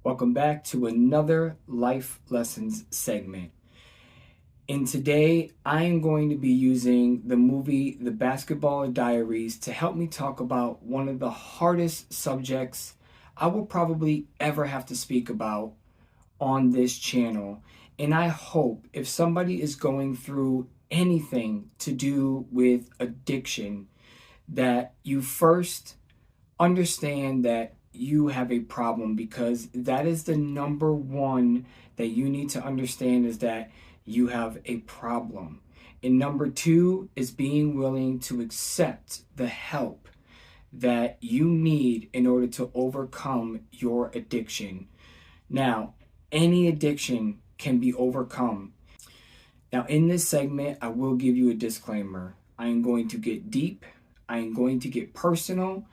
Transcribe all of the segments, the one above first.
Welcome back to another Life Lessons segment. And today I am going to be using the movie The Basketball Diaries to help me talk about one of the hardest subjects I will probably ever have to speak about on this channel. And I hope if somebody is going through anything to do with addiction, that you first understand that you have a problem, because that is the number one that you need to understand, is that you have a problem. And number two is being willing to accept the help that you need in order to overcome your addiction. Now, any addiction can be overcome. Now, in this segment, I will give you a disclaimer. I am going to get deep. I am going to get personal.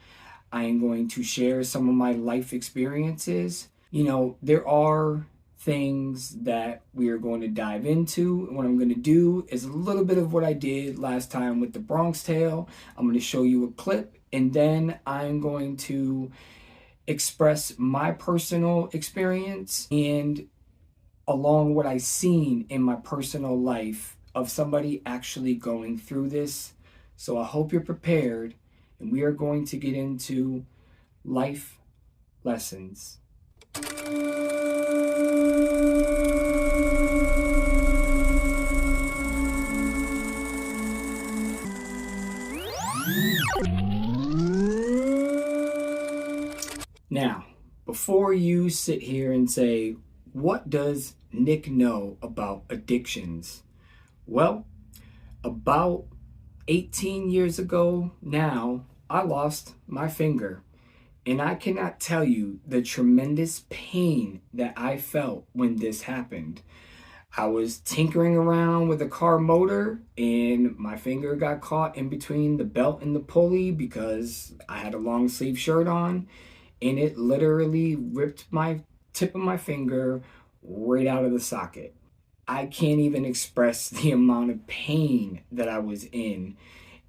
I am going to share some of my life experiences. There are things that we are going to dive into. And what I'm going to do is a little bit of what I did last time with the Bronx Tale. I'm going to show you a clip, and then I'm going to express my personal experience and along what I've seen in my personal life of somebody actually going through this. So I hope you're prepared, and we are going to get into life lessons. Now, before you sit here and say, what does Nick know about addictions? Well, about 18 years ago now, I lost my finger. And I cannot tell you the tremendous pain that I felt when this happened. I was tinkering around with a car motor, and my finger got caught in between the belt and the pulley because I had a long sleeve shirt on, and it literally ripped my tip of my finger right out of the socket. I can't even express the amount of pain that I was in.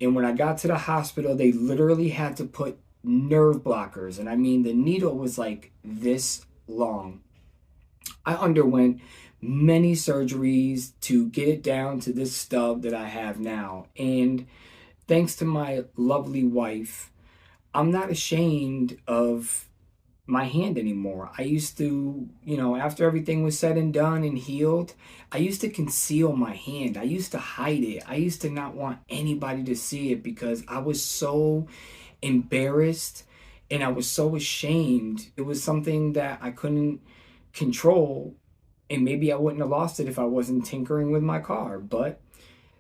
And when I got to the hospital, they literally had to put nerve blockers. And I mean, the needle was like this long. I underwent many surgeries to get it down to this stub that I have now. And thanks to my lovely wife, I'm not ashamed of my hand anymore. I used to, after everything was said and done and healed, I used to conceal my hand. I used to hide it. I used to not want anybody to see it because I was so embarrassed and I was so ashamed. It was something that I couldn't control, and maybe I wouldn't have lost it if I wasn't tinkering with my car. But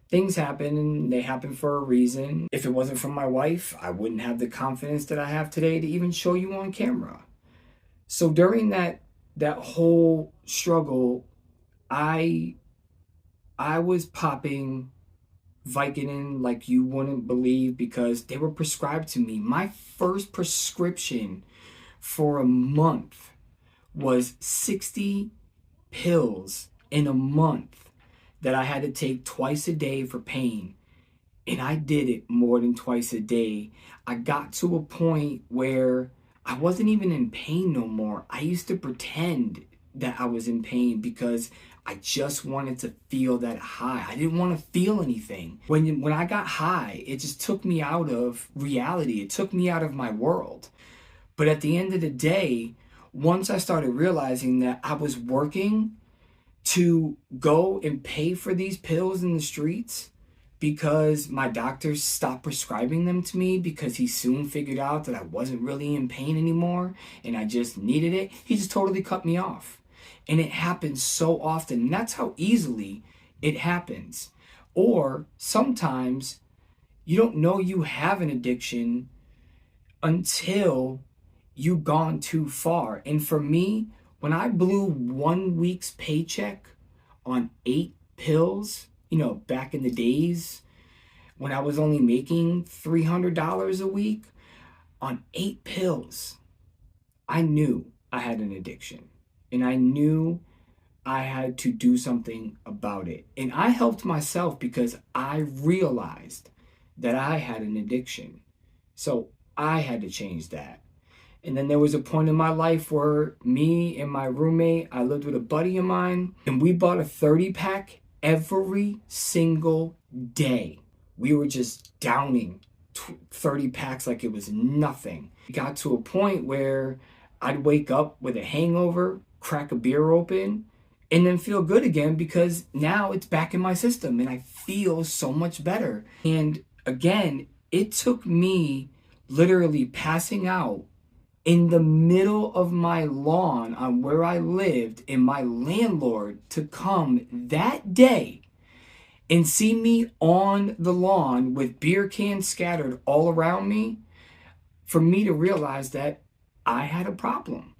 things happen, and they happen for a reason. If it wasn't for my wife, I wouldn't have the confidence that I have today to even show you on camera. So during that whole struggle, I was popping Vicodin like you wouldn't believe, because they were prescribed to me. My first prescription for a month was 60 pills in a month that I had to take twice a day for pain. And I did it more than twice a day. I got to a point where I wasn't even in pain no more. I used to pretend that I was in pain because I just wanted to feel that high. I didn't want to feel anything. When I got high, it just took me out of reality. It took me out of my world. But at the end of the day, once I started realizing that I was working to go and pay for these pills in the streets, because my doctor stopped prescribing them to me because he soon figured out that I wasn't really in pain anymore and I just needed it, he just totally cut me off. And it happens so often. And that's how easily it happens. Or sometimes you don't know you have an addiction until you've gone too far. And for me, when I blew 1 week's paycheck on 8 pills, back in the days when I was only making $300 a week, on 8 pills, I knew I had an addiction. And I knew I had to do something about it. And I helped myself because I realized that I had an addiction. So I had to change that. And then there was a point in my life where me and my roommate, I lived with a buddy of mine, and we bought a 30 pack every single day. We were just downing 30 packs like it was nothing. It got to a point where I'd wake up with a hangover, crack a beer open, and then feel good again because now it's back in my system and I feel so much better. And again, it took me literally passing out in the middle of my lawn on where I lived and my landlord to come that day and see me on the lawn with beer cans scattered all around me, for me to realize that I had a problem.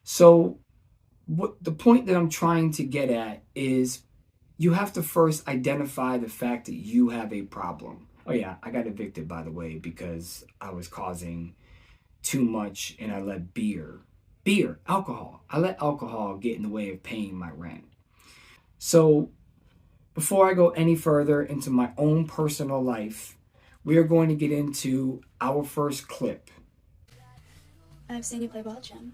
So what the point that I'm trying to get at is you have to first identify the fact that you have a problem. Oh yeah, I got evicted, by the way, because I was causing too much and I let alcohol. I let alcohol get in the way of paying my rent. So before I go any further into my own personal life, we are going to get into our first clip. I've seen you play ball, Jim.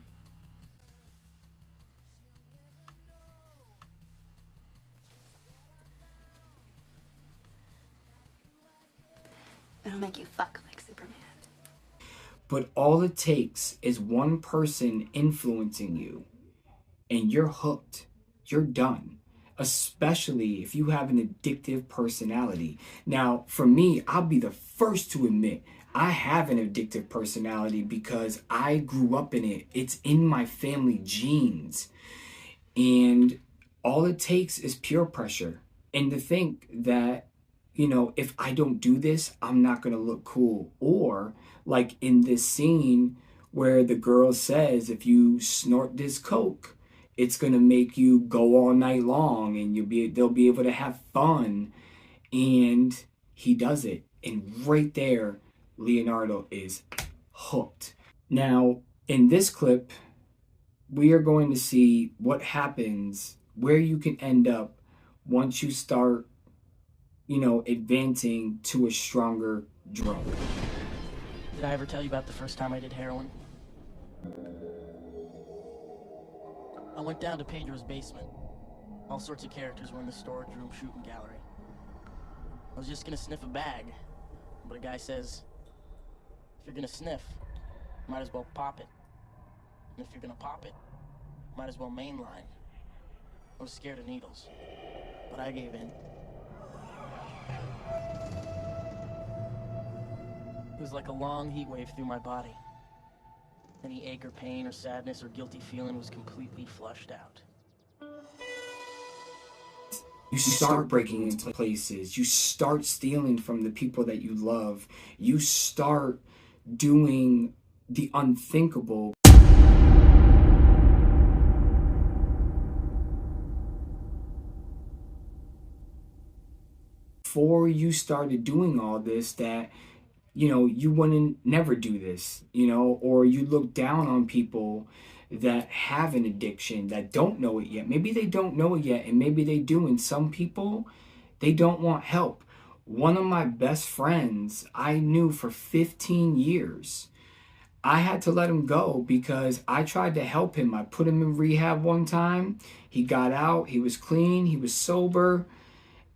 It'll make you fuck like Superman. But all it takes is one person influencing you and you're hooked. You're done. Especially if you have an addictive personality. Now, for me, I'll be the first to admit I have an addictive personality because I grew up in it. It's in my family genes. And all it takes is peer pressure. And to think that, if I don't do this, I'm not going to look cool. Or like in this scene where the girl says, if you snort this coke, it's going to make you go all night long and they'll be able to have fun. And he does it. And right there, Leonardo is hooked. Now, in this clip, we are going to see what happens, where you can end up once you start, advancing to a stronger drug. Did I ever tell you about the first time I did heroin? I went down to Pedro's basement. All sorts of characters were in the storage room shooting gallery. I was just gonna sniff a bag, but a guy says, if you're gonna sniff, might as well pop it. And if you're gonna pop it, might as well mainline. I was scared of needles, but I gave in. It was like a long heat wave through my body. Any ache or pain or sadness or guilty feeling was completely flushed out. You start breaking into places. You start stealing from the people that you love. You start doing the unthinkable. Before you started doing all this, that you wouldn't never do this, or you look down on people that have an addiction that don't know it yet. Maybe they don't know it yet, and maybe they do. And some people, they don't want help. One of my best friends I knew for 15 years, I had to let him go because I tried to help him. I put him in rehab one time. He got out, he was clean, he was sober,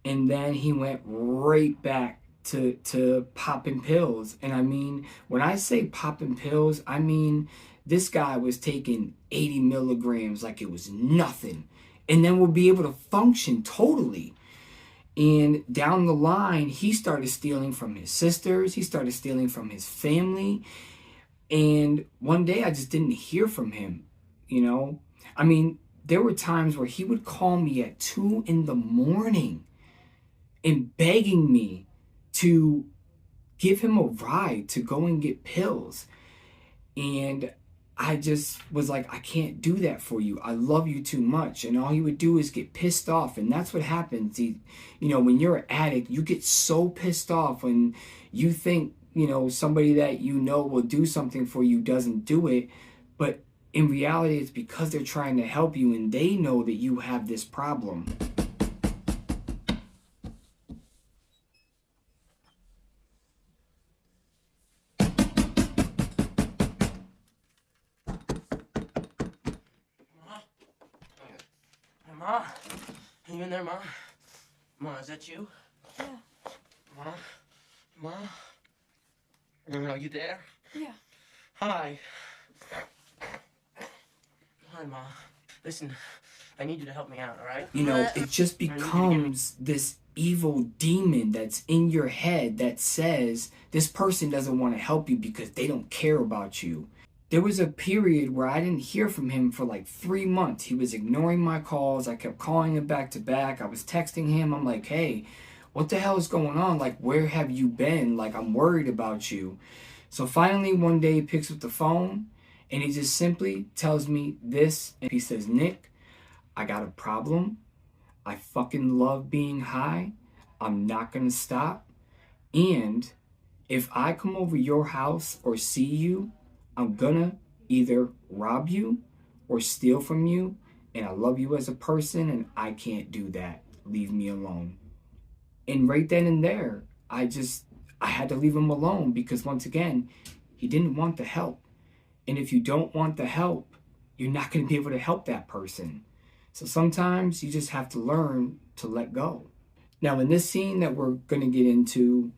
and then he went right back to popping pills. And I mean, when I say popping pills, I mean this guy was taking 80 milligrams like it was nothing, and then would be able to function totally. And down the line, he started stealing from his sisters, he started stealing from his family. And one day I just didn't hear from him. I mean, there were times where he would call me at 2 a.m. and begging me to give him a ride to go and get pills. And I just was like, I can't do that for you. I love you too much. And all he would do is get pissed off. And that's what happens. When you're an addict, you get so pissed off when you think, somebody that will do something for you doesn't do it. But in reality, it's because they're trying to help you and they know that you have this problem. Ma? Are you in there, Ma? Ma, is that you? Yeah. Ma? Ma? Are you there? Yeah. Hi. Hi, Ma. Listen, I need you to help me out, all right? You know, it just becomes this evil demon that's in your head that says this person doesn't want to help you because they don't care about you. There was a period where I didn't hear from him for like 3 months. He was ignoring my calls. I kept calling him back to back. I was texting him. I'm like, hey, what the hell is going on? Like, where have you been? Like, I'm worried about you. So finally, one day he picks up the phone and he just simply tells me this. And he says, Nick, I got a problem. I fucking love being high. I'm not gonna stop. And if I come over your house or see you, I'm gonna either rob you or steal from you. And I love you as a person and I can't do that. Leave me alone. And right then and there, I had to leave him alone because once again, he didn't want the help. And if you don't want the help, you're not going to be able to help that person. So sometimes you just have to learn to let go. Now, in this scene that we're going to get into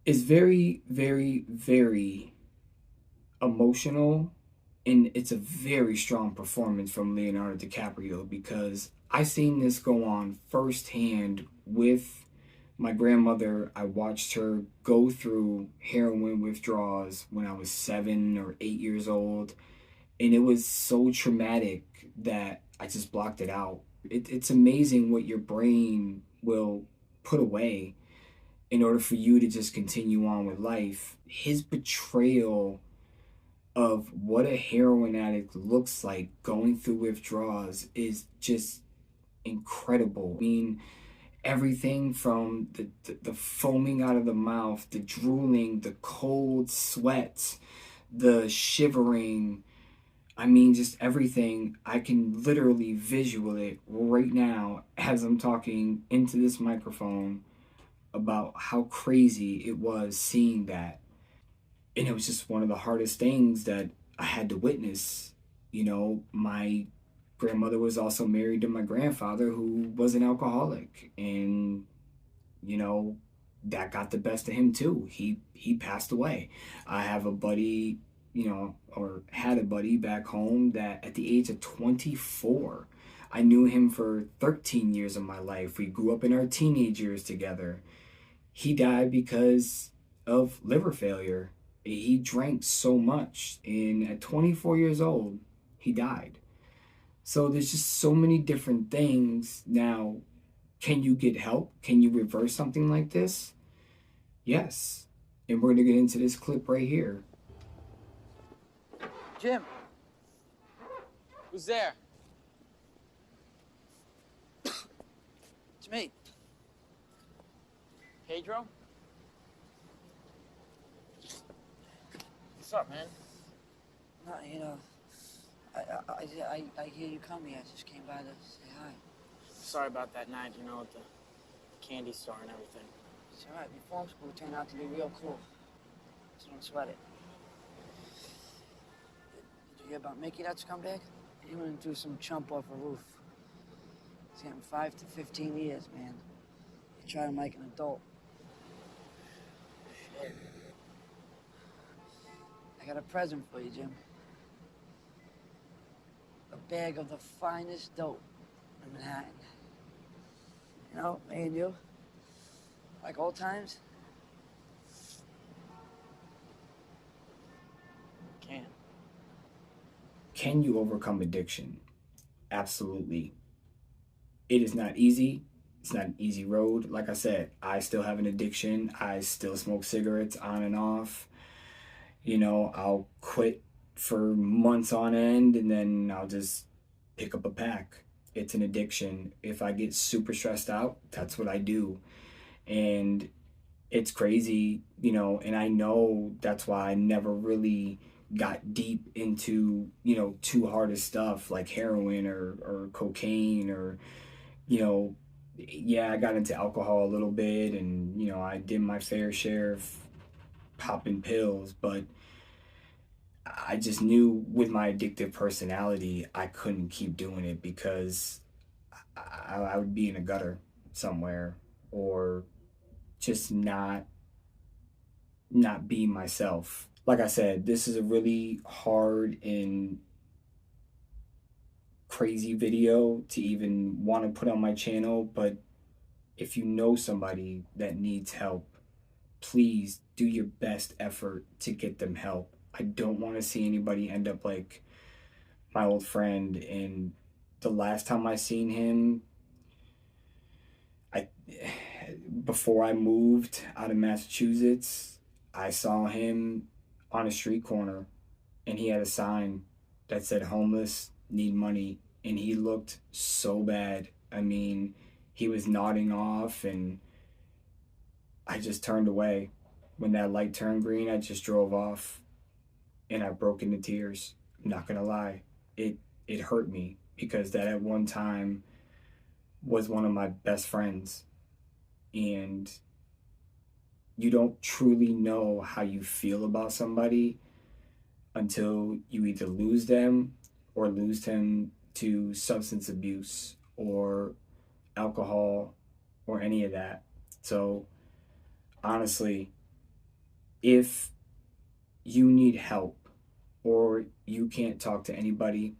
is very, very, very emotional. And it's a very strong performance from Leonardo DiCaprio because I seen this go on firsthand with my grandmother. I watched her go through heroin withdrawals when I was 7 or 8 years old. And it was so traumatic that I just blocked it out. It's amazing what your brain will put away in order for you to just continue on with life. His portrayal of what a heroin addict looks like going through withdrawals is just incredible. I mean, everything from the foaming out of the mouth, the drooling, the cold sweats, the shivering. I mean, just everything. I can literally visual it right now as I'm talking into this microphone about how crazy it was seeing that. And it was just one of the hardest things that I had to witness. You know, my grandmother was also married to my grandfather, who was an alcoholic, and you know that got the best of him too. He passed away. I have a buddy, you know, or had a buddy back home that at the age of 24, I knew him for 13 years of my life. We grew up in our teenage years together. He died because of liver failure. He drank so much, and at 24 years old, he died. So there's just so many different things. Now, can you get help? Can you reverse something like this? Yes. And we're going to get into this clip right here. Jim. Who's there? It's me. Pedro? What's up, man? No, you know, I hear you coming. I just came by to say hi. Sorry about that night, you know, at the candy store and everything. It's all right. Reform school turned out to be real cool. So don't sweat it. Did you hear about Mickey, that scumbag? He went and threw some chump off a roof. He's getting 5 to 15 years, man. He tried him like an adult. Shit. I got a present for you, Jim. A bag of the finest dope in Manhattan. You know, me and you, like old times. Can you overcome addiction? Absolutely. It is not easy. It's not an easy road. Like I said, I still have an addiction. I still smoke cigarettes on and off. You know, I'll quit for months on end and then I'll just pick up a pack. It's an addiction. If I get super stressed out, that's what I do. And it's crazy, you know, and I know that's why I never really got deep into, you know, too hard of stuff like heroin or cocaine or, you know, yeah, I got into alcohol a little bit and, you know, I did my fair share of popping pills, but I just knew with my addictive personality, I couldn't keep doing it because I would be in a gutter somewhere, or just not be myself. Like I said, this is a really hard and crazy video to even want to put on my channel, but if you know somebody that needs help, please do your best effort to get them help. I don't want to see anybody end up like my old friend. And the last time I seen him, I before I moved out of Massachusetts, I saw him on a street corner, and he had a sign that said homeless, need money, and he looked so bad. I mean, he was nodding off, and I just turned away. When that light turned green, I just drove off, and I broke into tears. I'm not gonna lie. It hurt me because that at one time was one of my best friends, and you don't truly know how you feel about somebody until you either lose them or lose them to substance abuse or alcohol or any of that. So honestly, if you need help or you can't talk to anybody,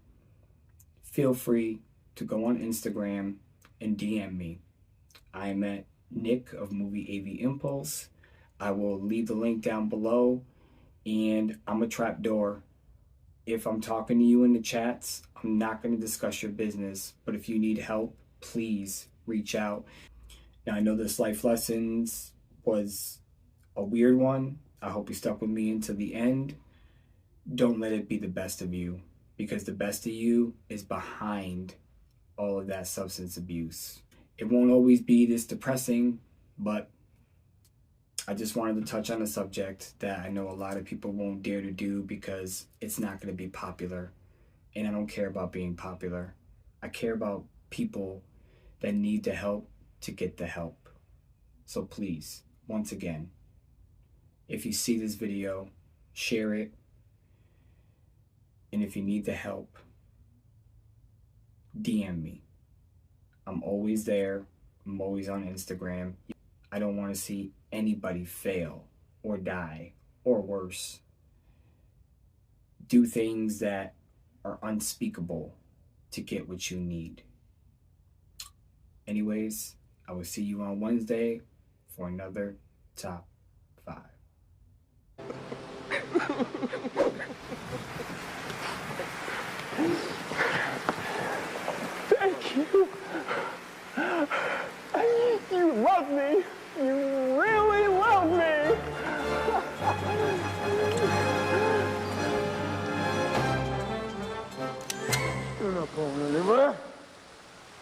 feel free to go on Instagram and DM me. I am at Nick of Movie AV Impulse. I will leave the link down below, and I'm a trapdoor. If I'm talking to you in the chats, I'm not going to discuss your business, but if you need help, please reach out. Now, I know this life lessons was a weird one. I hope you stuck with me until the end. Don't let it be the best of you, because the best of you is behind all of that substance abuse. It won't always be this depressing, but I just wanted to touch on a subject that I know a lot of people won't dare to do because it's not going to be popular. And I don't care about being popular. I care about people that need the help to get the help. So please, once again, if you see this video, share it. And if you need the help, DM me. I'm always there. I'm always on Instagram. I don't want to see anybody fail or die or worse. Do things that are unspeakable to get what you need. Anyways, I will see you on Wednesday for another Top 5. Thank you. You love me.